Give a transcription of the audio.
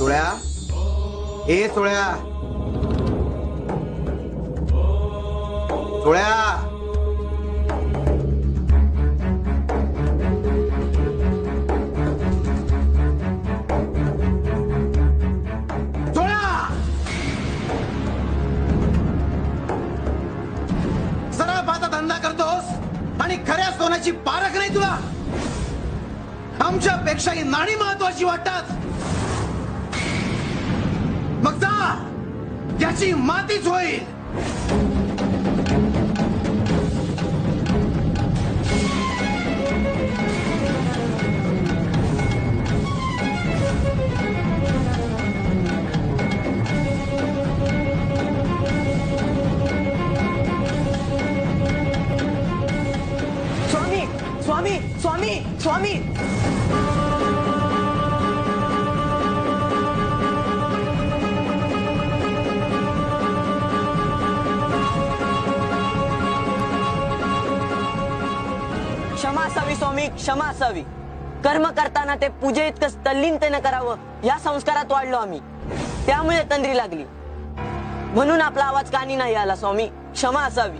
सोळ्या, ए सोळ्या, सोळ्या, सोळ्या, सराफाचा धंदा करतोस आणि खऱ्या सोन्याची पारख नाही तुला. आमच्यापेक्षा ही नाणी महत्वाची वाटतात. मग जा, त्याची मातीच होईल. स्वामी स्वामी स्वामी स्वामी क्षमा असावी स्वामी, क्षमा असावी. कर्म करताना ते पूजे इतकंच तल्लीनतेनं करावं या संस्कारात वाढलो आम्ही. त्यामुळे तंद्री लागली. म्हणून आपला आवाज कानी नाही आला स्वामी, क्षमा असावी.